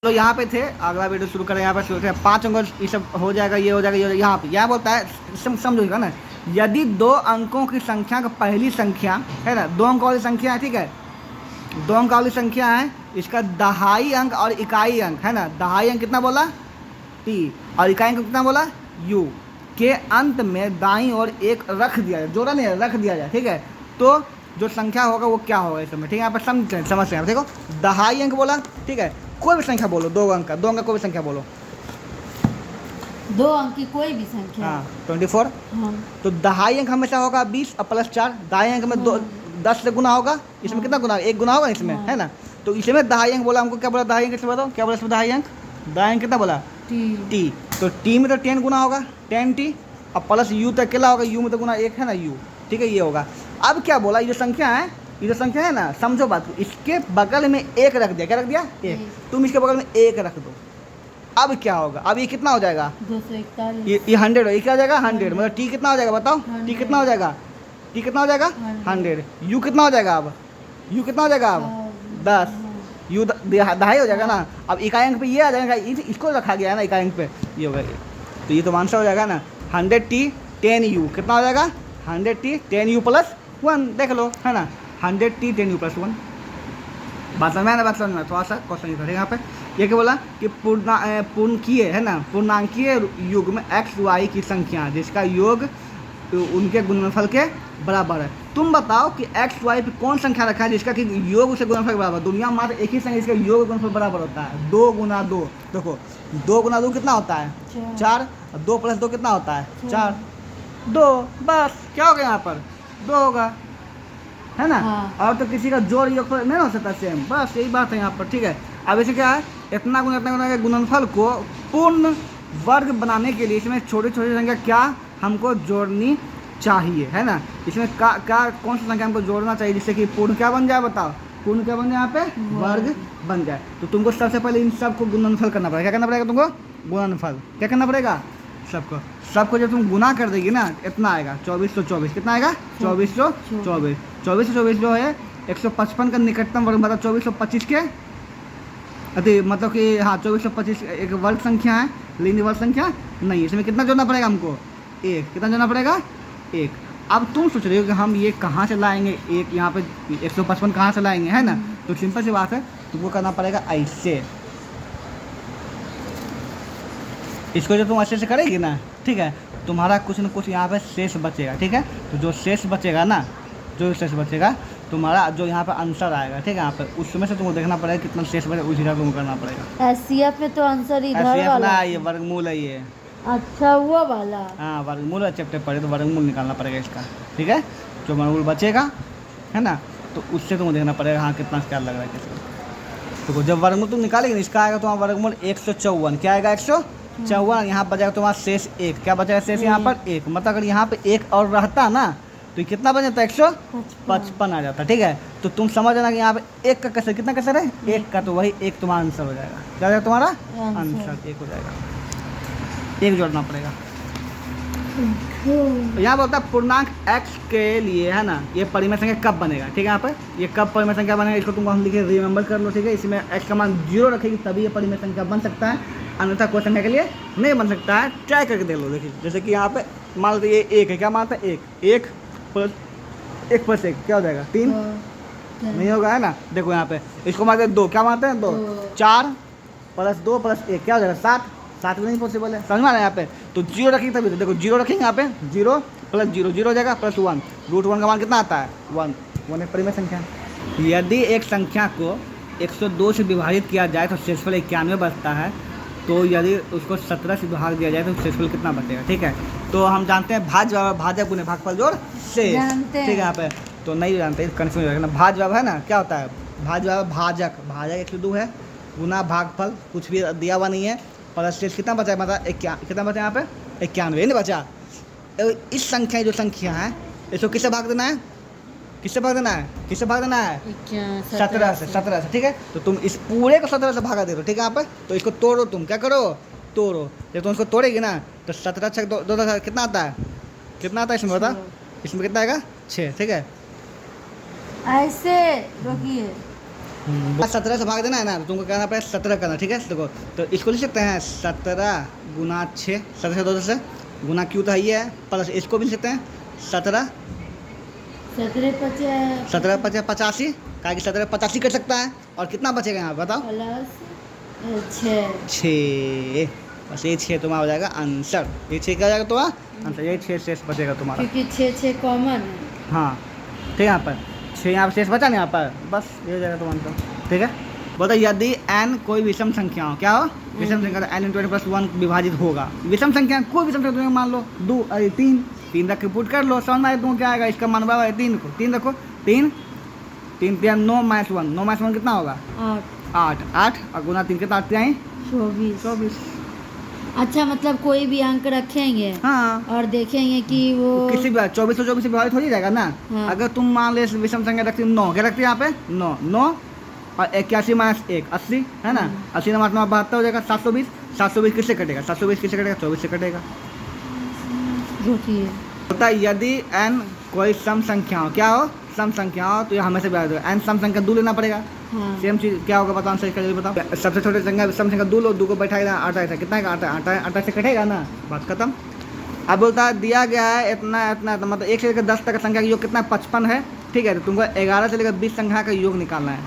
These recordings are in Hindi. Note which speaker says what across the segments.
Speaker 1: तो यहाँ पे थे, अगला वीडियो शुरू करें। यहाँ पे शुरू करें 5 अंक, ये सब हो जाएगा, ये हो जाएगा, ये यहाँ पे यहाँ बोलता है समझोगा ना, यदि 2 अंकों की संख्या का पहली संख्या है ना, 2 अंक वाली संख्या है, ठीक है, 2 अंक वाली संख्या है, इसका दहाई अंक और इकाई अंक है ना, दहाई अंक कितना बोला टी और इकाई अंक कितना बोला यू के अंत में दाईं ओर एक रख दिया जाए, जोड़ा नहीं रख दिया जाए, ठीक है। तो जो संख्या होगा वो क्या होगा इसमें, ठीक है। यहाँ पर समझते हैं, देखो दहाई अंक बोला, ठीक है, कोई भी संख्या बोलो, 2 अंक का, 2 अंक का कोई भी संख्या बोलो,
Speaker 2: 2 अंक की कोई भी संख्या।
Speaker 1: हाँ 24।
Speaker 2: हाँ।
Speaker 1: तो दहाई अंक हमेशा होगा 20 और प्लस 4, दाई अंक में 10 से गुना होगा, इसमें कितना गुना, 1 गुना होगा इसमें, है ना। तो इसमें दहाई अंक बोला, हमको क्या बोला दहाई अंक, इसमें बताओ क्या बोला इसमें दहाई अंक कितना बोला टी। तो टी में तो 10 गुना होगा 10 टी, और प्लस यू तो अकेला होगा, यू में तो गुना 1 है ना यू, ठीक है, ये होगा। अब क्या बोला, ये जो संख्या है ना, समझो बात को, इसके बगल में 1 रख दिया, क्या रख दिया 1, तुम इसके बगल में 1 रख दो, अब क्या होगा, अब ये कितना हो जाएगा
Speaker 2: 241,
Speaker 1: ये 100 हो, ये क्या हो जाएगा 100, मतलब टी कितना हो जाएगा बताओ, टी कितना हो जाएगा, टी कितना हो जाएगा 100, यू कितना हो जाएगा, अब यू कितना हो जाएगा, अब 10, यू दहाई हो जाएगा ना। अब इकाई अंक पे ये आ जाएगा, इसको रखा गया है ना इकाई अंक पे, ये होगा ये, तो ये तो आंसर हो जाएगा ना 100 टी 10 यू, कितना हो जाएगा 100 टी 10 यू प्लस 1, देख लो है ना, 100 टी 10 यू प्लस 1। बात समझ में ना, बात समझ में, थोड़ा सा क्वेश्चन था यहाँ पे, ये क्या बोला कि पूर्णांकीय है ना, पूर्णांकीय युग्म एक्स वाई की संख्या जिसका योग उनके गुणनफल के बराबर है। तुम बताओ कि एक्स वाई पे कौन संख्या रखा है जिसका कि योग उसके गुणनफल के बराबर, दुनिया में मात्र एक ही संख्या जिसका योग गुणनफल बराबर होता है, 2 गुना 2, देखो 2 गुना 2 कितना होता है 4, और 2 प्लस 2 कितना होता है 4, 2, बस क्या होगा यहाँ पर 2 होगा, है ना।
Speaker 2: हाँ।
Speaker 1: और तो किसी का जोड़ योग नहीं हो सकता सेम, बस यही बात है यहाँ पर, ठीक है। अब इसे क्या है, इतना गुना के गुणनफल को पूर्ण वर्ग बनाने के लिए इसमें छोटी छोटी संख्या क्या हमको जोड़नी चाहिए, है ना। इसमें क्या कौन सी संख्या हमको जोड़ना चाहिए जिससे कि पूर्ण क्या बन जाए, बताओ पूर्ण क्या बन जाए, यहाँ पे वर्ग बन जाए। तो तुमको सबसे पहले इन सबको गुणनफल करना पड़ेगा, क्या करना पड़ेगा तुमको, गुणनफल क्या करना पड़ेगा, सबको जब तुम गुना कर देगी ना, इतना आएगा 2424, कितना आएगा 2424, 2424 जो है 155 का निकटतम वर्ग, मतलब 2425 के अति, मतलब कि हाँ 2425 एक वर्ग संख्या है, लीनियर वर्ग संख्या नहीं, इसमें कितना जोड़ना पड़ेगा हमको 1, कितना जोड़ना पड़ेगा 1। अब तुम सोच रहे हो कि हम ये कहाँ से लाएंगे, एक यहाँ पे 155 कहाँ से लाएंगे, है ना। तो सिंपल सी बात है, तुमको करना पड़ेगा ऐसे, इसको जो तुम अच्छे से करेगी ना, ठीक है, तुम्हारा कुछ न कुछ यहाँ पे शेष बचेगा, ठीक है। तो जो शेष बचेगा ना, जो शेष बचेगा तुम्हारा, जो यहाँ पे आंसर आएगा, ठीक है, यहाँ पे उसमें से तुमको देखना पड़ेगा कितना शेष बचेगा, उस हिसाब से तुमको करना पड़ेगा।
Speaker 2: एससीएफ में तो आंसर इधर वाला
Speaker 1: ना, ये वर्गमूल है ये,
Speaker 2: अच्छा वो वाला,
Speaker 1: हाँ वर्गमूल है, चैप्टर पढ़े तो वर्गमूल निकालना पड़ेगा इसका, ठीक है। जो वर्गमूल बचेगा है ना, तो उससे तुमको देखना पड़ेगा हाँ कितना क्या लग रहा है किसको। तो जब वर्गमूल तुम निकालेंगे, इसका आएगा तुम्हारा वर्गमूल 154, क्या आएगा 154, यहाँ बचेगा तुम्हारा शेष 1, क्या बचेगा शेष यहाँ पर 1, मतलब अगर यहाँ पे 1 और रहता ना तो कितना बन जाता 155 आ जाता, ठीक है। तो तुम समझ लेना कि यहाँ पे 1 का कसर, कितना कसर है 1 का, तो वही 1 तुम्हारा आंसर हो जाएगा, क्या हो जाएगा तुम्हारा आंसर 1 हो जाएगा, 1 जोड़ना पड़ेगा। तो यहाँ बोलता है पूर्णांक x के लिए, है ना, ये परिमेय संख्या कब बनेगा, ठीक है। यहाँ पर ये कब परिमेय संख्या बनेगा, इसको तुमको हम लिखे रिमेंबर कर लो, ठीक है। इसमें x का मान 0 रखेगी तभी ये परिमेय संख्या बन सकता है, अन्यथा कोई संख्या के लिए नहीं बन सकता है। ट्राई करके देख लो, देखिए जैसे कि यहाँ पे मान लो ये 1 है, क्या मानता है 1 प्लस 1 क्या हो जाएगा 3, नहीं होगा, है ना। देखो यहाँ पे इसको मानते हैं 2, क्या मानते हैं 2, 4 प्लस 2 प्लस 1 क्या हो जाएगा 7 भी नहीं पॉसिबल है, समझ में आ रहा है। यहाँ पे तो 0 रखेंगे तभी, तो देखो 0 रखेंगे यहाँ पे, 0 प्लस 0 0 हो जाएगा, प्लस 1, √1 का मान कितना आता है 1 एक परिमेय संख्या। यदि एक संख्या को 102 से विभाजित किया जाए तो शेषफल 91 बचता है, तो यदि उसको 17 से भाग दिया जाए तो शेषफल कितना बचेगा, ठीक है। तो हम जानते हैं भाजक गुने भागफल जोड़ शेष, ठीक है। यहाँ पे तो नहीं जानते, कन्फ्यूज हो जाएगा ना। भाजक है ना, क्या होता है भाजक 102 है, गुना भागफल कुछ भी दिया हुआ नहीं है, प्लस शेष कितना बचा है, मतलब कितना बचा यहाँ पे 91 नहीं बचा। इस संख्या जो संख्या है इसको किससे भाग देना है, किससे भाग देना है 17 से, ठीक है। तो तुम इस पूरे को 17 से भागा दे दो, ठीक है। यहाँ पे तो इसको तोड़ो, तुम क्या करो तोड़ो, जब तुम इसको तोड़ेगी ना तो 17 छक 2 कितना आता है इसमें बता, इसमें कितना आएगा 6, ठीक है।
Speaker 2: ऐसे रोकिए
Speaker 1: 17 से भाग देना है ना, तो तुमको करना पड़ेगा 17 करना, ठीक है। देखो तो इसको लिख सकते हैं 17 गुना 6, 17 से 2 से गुना क्यू तो ये है, प्लस इसको भी लिख सकते हैं 17 17 50 85, कहा कि 17 85 कर सकता है। और कितना बचेगा यहाँ बताओ,
Speaker 2: प्लस
Speaker 1: 6, बस ये 6 तुम्हारा हो जाएगा आंसर। ये 6 क्या हो जाएगा तुम्हारा आंसर, ये 6 शेष बचेगा तुम्हारा।
Speaker 2: क्योंकि 6 कॉमन है।
Speaker 1: हाँ ठीक है, यहाँ पर 6 यहाँ पर शेष बचा ना, यहाँ पर बस ये हो जाएगा तुम्हारा आंसर, ठीक है। बोलते यदि n कोई विषम संख्या हो, क्या हो विषम संख्या, तो n × 1 विभाजित होगा। विषम संख्या कोई विषम संख्या तुम्हें मान लो 2 अरे 3 रख के पुट कर लो, समझ में आए तुम क्या आएगा, इसका मान बराबर है 3 को, 3 रखो, 3 3 9 -1, 9 -1 कितना होगा 8 और गुना 3 कितना 8 आए 24।
Speaker 2: अच्छा, मतलब कोई भी अंक रखेंगे
Speaker 1: हाँ
Speaker 2: और देखेंगे कि वो
Speaker 1: किसी भी 24 से विभाजित हो ही जाएगा ना।
Speaker 2: हाँ।
Speaker 1: अगर तुम मान ले विषम संख्या रखती 9, क्या रखती है यहाँ पे 9 और 81 - 1 80 है ना, 80 में 72 हो जाएगा, 720 किससे कटेगा, 720 किससे कटेगा 24 से कटेगा।
Speaker 2: रुकिए,
Speaker 1: होता है यदि n कोई सम संख्या हो, क्या हो सम संख्या हो, तो ये हमेशा विभाजित होगा। n सम संख्या 2 लेना पड़ेगा,
Speaker 2: हाँ
Speaker 1: सेम चीज़ क्या होगा बताओ, आंसर इसका जल्दी बताओ। सबसे छोटे संख्या सम संख्या 2 लो, 2 को बैठाएगा 8 कितना है 8 से कटेगा ना, बात खत्म। अब बोलता है दिया गया है इतना इतना, तो मतलब 1 से लेकर 10 तक का संख्या का योग कितना 55 है, ठीक है। तो तुमको 11 से लेकर 20 संख्या का योग निकालना है,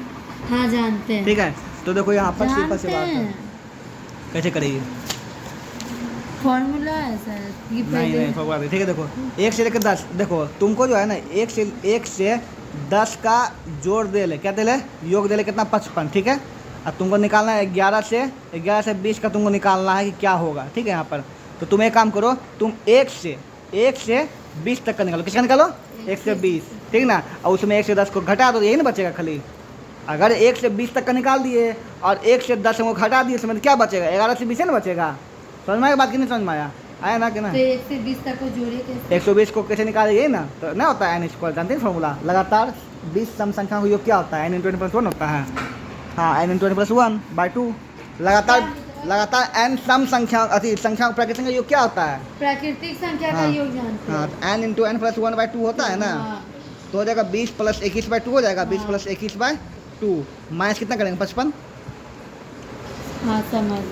Speaker 2: हाँ जानते हैं,
Speaker 1: ठीक है। तो देखो यहाँ पर सिंपल सी
Speaker 2: जानते
Speaker 1: बात है,
Speaker 2: हैं।
Speaker 1: कैसे करेगी,
Speaker 2: फॉर्मूला है सर ये
Speaker 1: नहीं
Speaker 2: पहले
Speaker 1: फॉर्मूला नहीं, ठीक है। देखो 1 से लेकर 10, देखो तुमको जो है ना 1 से 10 का जोड़ दे ले, क्या दे ले योग दे ले कितना 55, ठीक है। अब तुमको निकालना है 11 से 20 का तुमको निकालना है कि क्या होगा, ठीक है। यहाँ पर तो तुम एक काम करो, तुम 1 से 20 तक का निकालो, किसका निकालो 1 से 20, ठीक ना। और उसमें 1 से 10 को घटा दो, यही ना बचेगा खाली। अगर 1 से 20 तक का निकाल दिए और 1 से 10 को घटा दिए, उसमें क्या बचेगा 11 से 20 है ना बचेगा। समझ में आया बात कि नहीं समझ में आया ना कि ना।
Speaker 2: तो 1 से 20 तक को जोड़िए कैसे,
Speaker 1: 120 को कैसे निकालेंगे ना, तो ना होता है n², जानते हैं फॉर्मूला, लगातार 20 सम संख्या का योग क्या होता है n × 20 + 1 होता है, हाँ n × 20 + 1/2। लगातार n सम संख्या अति संख्या प्राकृतिक संख्या योग क्या होता है,
Speaker 2: प्राकृतिक संख्या का
Speaker 1: हाँ।
Speaker 2: योग जानते
Speaker 1: हाँ
Speaker 2: हैं।
Speaker 1: तो n × n + 1/2 होता है ना,
Speaker 2: हाँ,
Speaker 1: तो हो जाएगा 20 + 21/2 हो जाएगा, 20
Speaker 2: हाँ।
Speaker 1: + 21/2 माइनस कितना करेंगे 55,
Speaker 2: हाँ समझ,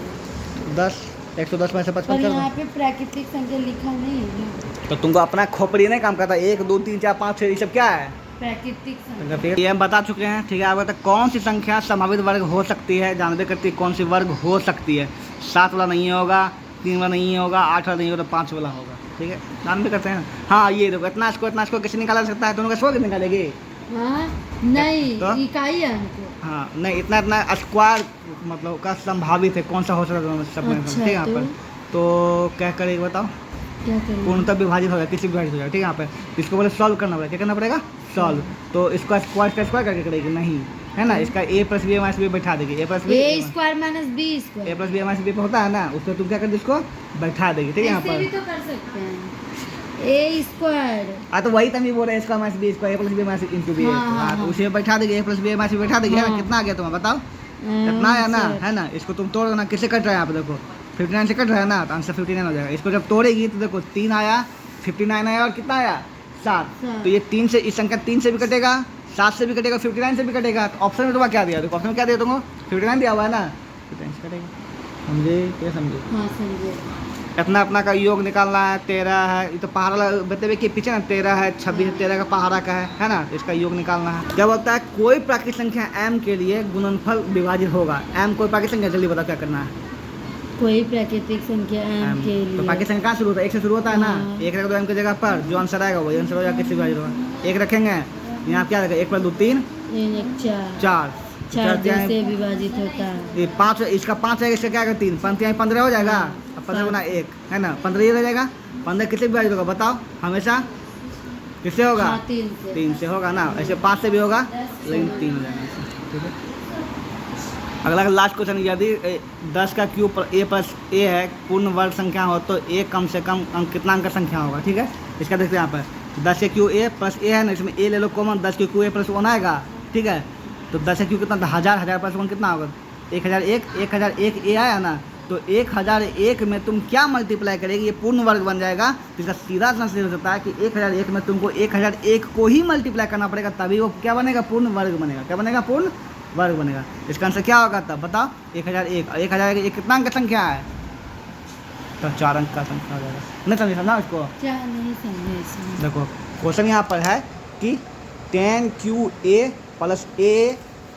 Speaker 1: 10 110 में से 55
Speaker 2: पर
Speaker 1: कर
Speaker 2: यहाँ
Speaker 1: दो।
Speaker 2: पे प्राकृतिक संख्या लिखा नहीं है ना,
Speaker 1: तो तुमको अपना खोपड़ी नहीं काम करता, 1 2 3 4 5 6 ये सब क्या है,
Speaker 2: प्राकृतिक संख्या।
Speaker 1: ये हम बता चुके हैं, ठीक है। आप बताए कौन सी संख्या संभावित वर्ग हो सकती है, जानबे करती है कौन सी वर्ग हो सकती है। 7 वाला नहीं होगा, 3 वाला नहीं होगा, 8 वाला नहीं होगा, 5 वाला होगा, ठीक है, जानबे करते हैं। हाँ ये देखो इतना इसको कैसे निकाला सकता है, दोनों का स्क्वायर निकालेगी,
Speaker 2: हाँ नहीं
Speaker 1: तो?
Speaker 2: इकाई अंक,
Speaker 1: हाँ नहीं इतना स्क्वायर मतलब का संभावित है, कौन सा हो सकता है दोनों सब में,
Speaker 2: अच्छा,
Speaker 1: ठीक है। यहाँ पर तो क्या करेगा बताओ,
Speaker 2: क्या करेंगे,
Speaker 1: पूर्णतः विभाजित हो जाए, किसी विभाजित हो जाए, ठीक है। यहाँ पे इसको बोले सॉल्व करना पड़ेगा, क्या करना पड़ेगा सॉल्व। तो इसको स्क्वायर का स्क्वायर करके करेगी नहीं, है ना। इसका a + b - b बैठा देगी, a + b
Speaker 2: a² - b²
Speaker 1: a + b - b होता है ना, उसको तुम क्या कर इसको बैठा देगी, ठीक है। यहाँ
Speaker 2: ऐसे भी
Speaker 1: पर
Speaker 2: तो कर सकते हैं a²,
Speaker 1: हाँ तो वही तभी बोल रहे हैं इसका -b² a + b - * b,
Speaker 2: हाँ, हाँ,
Speaker 1: हाँ तो
Speaker 2: हाँ।
Speaker 1: उसे बैठा देगी, a + b - b बैठा देगी, है ना।
Speaker 2: हाँ।
Speaker 1: कितना आ गया तुम्हें बताओ, कितना आया ना, है ना। इसको तुम तोड़ो ना, किससे कट रहा है यहाँ पे देखो 59 से कट रहा है ना, तो आंसर 59 हो जाएगा। इसको जब तोड़ेगी तो देखो 3 आया, 59 आया और कितना आया 7, तो ये 3 से इस संख्या 3 से भी कटेगा, 7 से भी कटेगा, 59 से भी कटेगा। तो ऑप्शन में तुम्हारा क्या दिया, देखो ऑप्शन में क्या दिया तुमको 59 दिया हुआ है ना, 59 से कटेगा, समझे क्या समझे।
Speaker 2: हाँ समझे,
Speaker 1: इतना अपना का योग निकालना है, 13 है, ये तो पहाड़ा बताइए कि पीछे ना 13 है, 26 है, 13 का पहाड़ा का है ना, इसका योग निकालना है। क्या बोलता है कोई प्राकृतिक संख्या m के लिए गुणनफल विभाजित होगा, m कोई प्राकृतिक संख्या, जल्दी बताओ क्या करना है।
Speaker 2: कोई प्राकृतिक संख्या m के
Speaker 1: तो
Speaker 2: लिए,
Speaker 1: प्राकृतिक संख्या कहाँ शुरू होता है, 1 से शुरू होता है ना,
Speaker 2: हाँ।
Speaker 1: 1 रख दो m की जगह पर, जो आंसर आएगा वही आंसर हो जाएगा, किससे विभाजित होगा 1 रखेंगे, यहाँ क्या रहेगा 1 + 2 3 4
Speaker 2: 4 से विभाजित होता है,
Speaker 1: ये 5, इसका 5 है, इसका क्या आएगा 3 5 15 हो जाएगा, अब 15 गुना 1 है ना, 15 ये रह जाएगा, 15 किससे विभाजित होगा बताओ, हमेशा किससे होगा
Speaker 2: हाँ 3 से
Speaker 1: होगा ना, ऐसे 5 से भी होगा, लेकिन 3 हो जाएगा, ठीक है। अगला लास्ट क्वेश्चन, यदि 10 का क्यूब a + a है पूर्ण वर्ग संख्या हो तो a कम से कम अंक कितना अंक का संख्या होगा, ठीक है। इसका देखते हैं यहाँ पर 10 के क्यूब a + a है ना, इसमें a ले लो कॉमन, 10 के क्यूब a + 1 आएगा, ठीक है। तो 10 के क्यूब कितना, 1000 + 1 कितना होगा 1001 a आया ना, तो 1001 में तुम क्या मल्टीप्लाई करेगी, ये पूर्ण वर्ग बन जाएगा। तो इसका सीधा ट्रांसलेट हो सकता है कि 1001 में तुमको 1001 को ही मल्टीप्लाई करना पड़ेगा, तभी वो क्या बनेगा पूर्ण वर्ग बनेगा, क्या बनेगा पूर्ण वर्ग बनेगा। इसका आंसर क्या होगा तब बताओ? 1001। और 1001 कितना अंक की संख्या है? तो 4 अंक का संख्या हो जाएगा। नहीं समझा इसको?
Speaker 2: क्या नहीं समझे इसमें?
Speaker 1: देखो क्वेश्चन यहाँ पर है कि 10QA प्लस A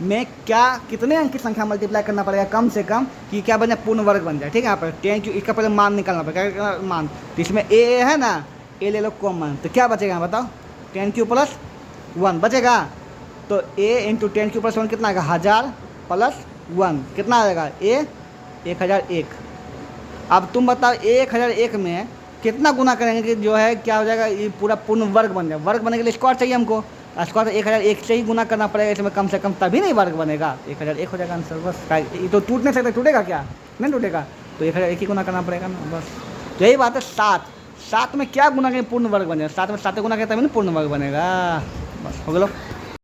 Speaker 1: में क्या कितने अंक की संख्या मल्टीप्लाई करना पड़ेगा कम से कम कि क्या बन जाए, पूर्ण वर्ग बन जाए। ठीक है, यहाँ पर 10Q इसका पहले मान निकालना पड़ेगा। क्या मान? तो इसमें A है ना, A ले लो कॉमन, तो क्या बचेगा बताओ? 10Q प्लस 1 बचेगा। तो A इंटू 10Q प्लस 1 कितना आएगा? 1000 प्लस 1 कितना आ जाएगा? A 1001। अब तुम बताओ 1001 में कितना गुना करेंगे कि जो है क्या हो जाएगा, ये पूरा पूर्ण वर्ग बन जाए। वर्ग बनने के लिए स्क्वायर चाहिए हमको, स्क्वायर 1001 से ही गुना करना पड़ेगा इसमें कम से कम, तभी नहीं वर्ग बनेगा। 1001 हो जाएगा आंसर बस। ये तो टूट नहीं सकता, टूटेगा क्या? नहीं टूटेगा, तो 1001 ही गुना करना पड़ेगा ना बस। तो यही बात है। 7 में क्या गुना करें पूर्ण वर्ग बन जाएगा? 7 में 7 गुना करें तभी ना पूर्ण वर्ग बनेगा। बस हो गया।